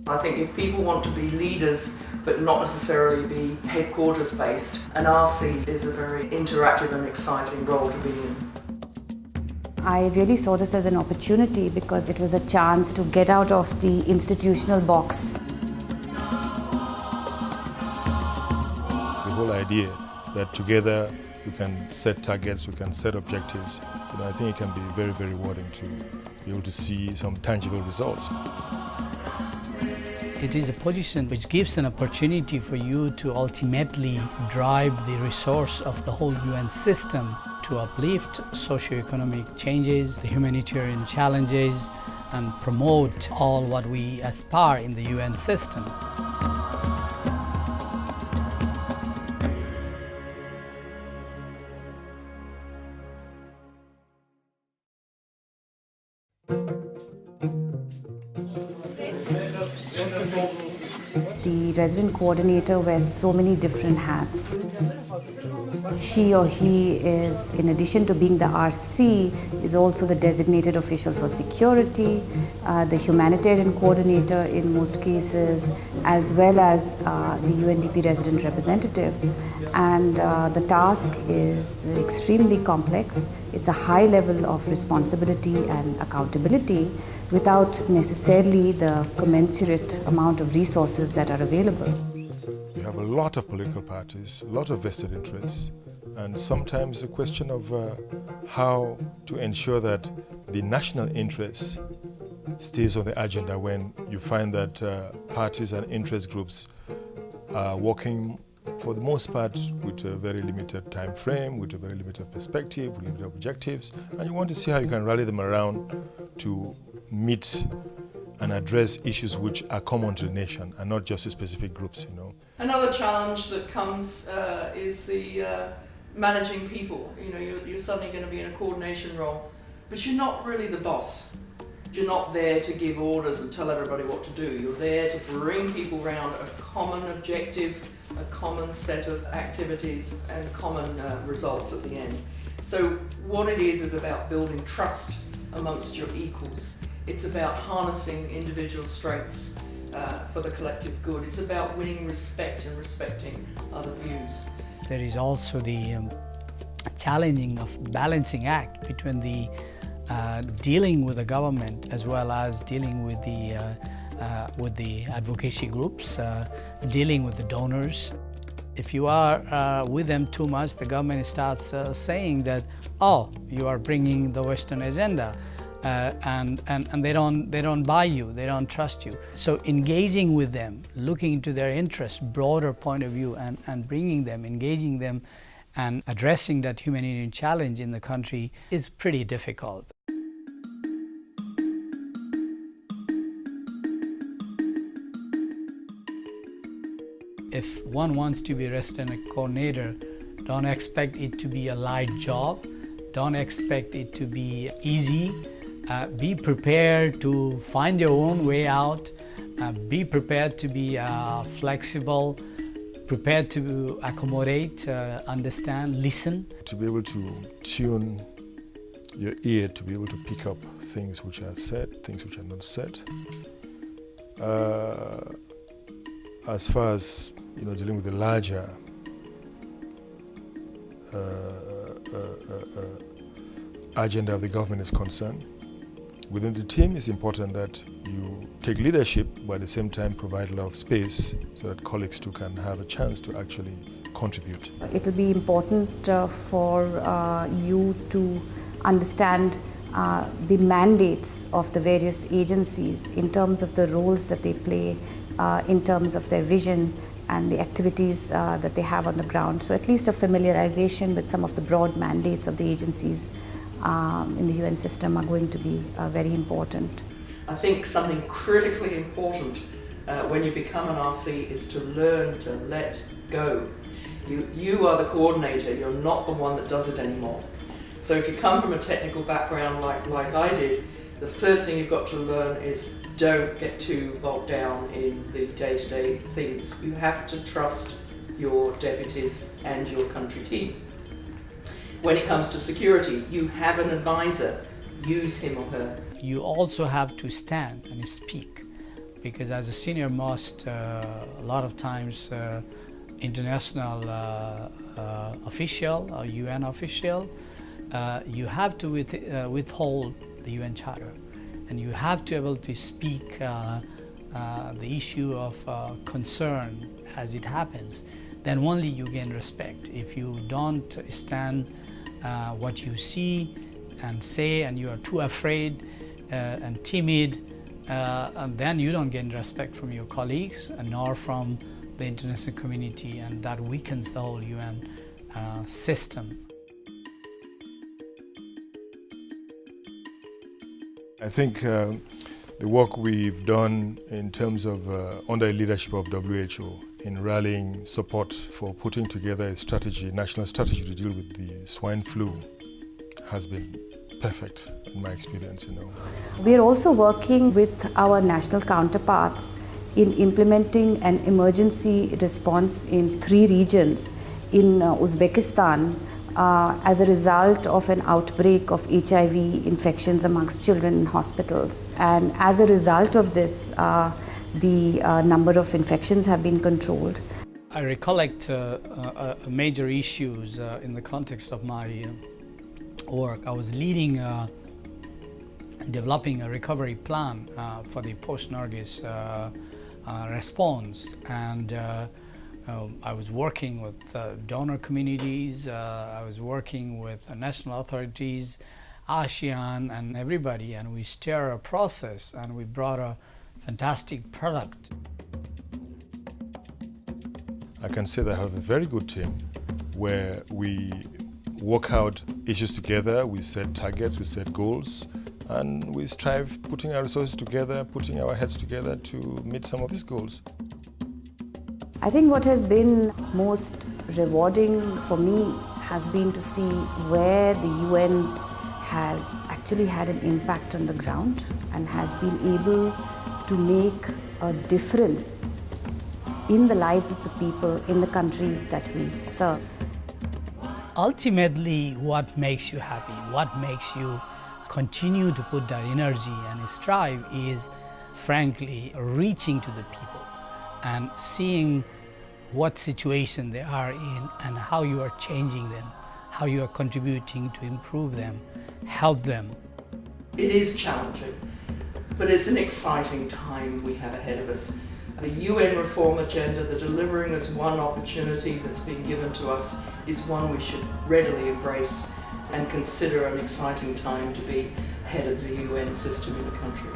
I think if people want to be leaders but not necessarily be headquarters based, an RC is a very interactive and exciting role to be in. I really saw this as an opportunity because it was a chance to get out of the institutional box. The whole idea that together we can set targets, we can set objectives, I think it can be very, very rewarding to be able to see some tangible results. It is a position which gives an opportunity for you to ultimately drive the resource of the whole UN system to uplift socio-economic changes, the humanitarian challenges, and promote all what we aspire in the UN system. The resident coordinator wears so many different hats. She or he is, in addition to being the RC, is also the designated official for security, the humanitarian coordinator in most cases, as well as the UNDP resident representative. And the task is extremely complex. It's a high level of responsibility and accountability without necessarily the commensurate amount of resources that are available. You have a lot of political parties, a lot of vested interests, and sometimes a question of how to ensure that the national interest stays on the agenda when you find that parties and interest groups are working for the most part with a very limited time frame, with a very limited perspective, with limited objectives, and you want to see how you can rally them around to meet and address issues which are common to the nation and not just to specific groups. Another challenge that comes is the managing people. You're suddenly going to be in a coordination role, but you're not really the boss. You're not there to give orders and tell everybody what to do. You're there to bring people around a common objective, a common set of activities and common results at the end. So what it is about building trust amongst your equals. It's about harnessing individual strengths for the collective good. It's about winning respect and respecting other views. There is also the challenging of balancing act between the dealing with the government as well as dealing with the advocacy groups, dealing with the donors. If you are with them too much, the government starts saying that, oh, you are bringing the Western agenda, and they don't buy you, they don't trust you. So engaging with them, looking into their interests, broader point of view, and bringing them, engaging them, and addressing that humanitarian challenge in the country is pretty difficult. If one wants to be a resident coordinator, don't expect it to be a light job. Don't expect it to be easy. Be prepared to find your own way out. Be prepared to be flexible, prepared to accommodate, understand, listen. To be able to tune your ear, to be able to pick up things which are said, things which are not said. As far as dealing with the larger agenda of the government is concerned, within the team it's important that you take leadership, but at the same time provide a lot of space so that colleagues too can have a chance to actually contribute. It will be important for you to understand the mandates of the various agencies in terms of the roles that they play, in terms of their vision and the activities that they have on the ground. So at least a familiarization with some of the broad mandates of the agencies in the UN system are going to be very important. I think something critically important when you become an RC is to learn to let go. You are the coordinator, you're not the one that does it anymore. So if you come from a technical background like I did, the first thing you've got to learn is don't get too bogged down in the day-to-day things. You have to trust your deputies and your country team. When it comes to security, you have an advisor. Use him or her. You also have to stand and speak because as a senior most, a lot of times international official or UN official, you have to withhold the UN Charter, and you have to be able to speak the issue of concern as it happens. Then only you gain respect. If you don't stand what you see and say, and you are too afraid and timid, and then you don't gain respect from your colleagues and nor from the international community, and that weakens the whole UN system. I think the work we've done in terms of under the leadership of WHO in rallying support for putting together a strategy, national strategy to deal with the swine flu has been perfect in my experience, you know. We are also working with our national counterparts in implementing an emergency response in 3 regions in Uzbekistan as a result of an outbreak of HIV infections amongst children in hospitals. And as a result of this, the number of infections have been controlled. I recollect major issues in the context of my work. I was leading developing a recovery plan for the post-Nargis response, and I was working with donor communities, I was working with national authorities, ASEAN and everybody, and we steered a process and we brought a fantastic product. I can say that I have a very good team where we work out issues together, we set targets, we set goals, and we strive putting our resources together, putting our heads together to meet some of these goals. I think what has been most rewarding for me has been to see where the UN has actually had an impact on the ground and has been able to make a difference in the lives of the people in the countries that we serve. Ultimately, what makes you happy, what makes you continue to put that energy and strive is, frankly, reaching to the people and seeing what situation they are in and how you are changing them, how you are contributing to improve them, help them. It is challenging, but it's an exciting time we have ahead of us. The UN reform agenda, the delivering as one opportunity that's been given to us, is one we should readily embrace and consider an exciting time to be head of the UN system in the country.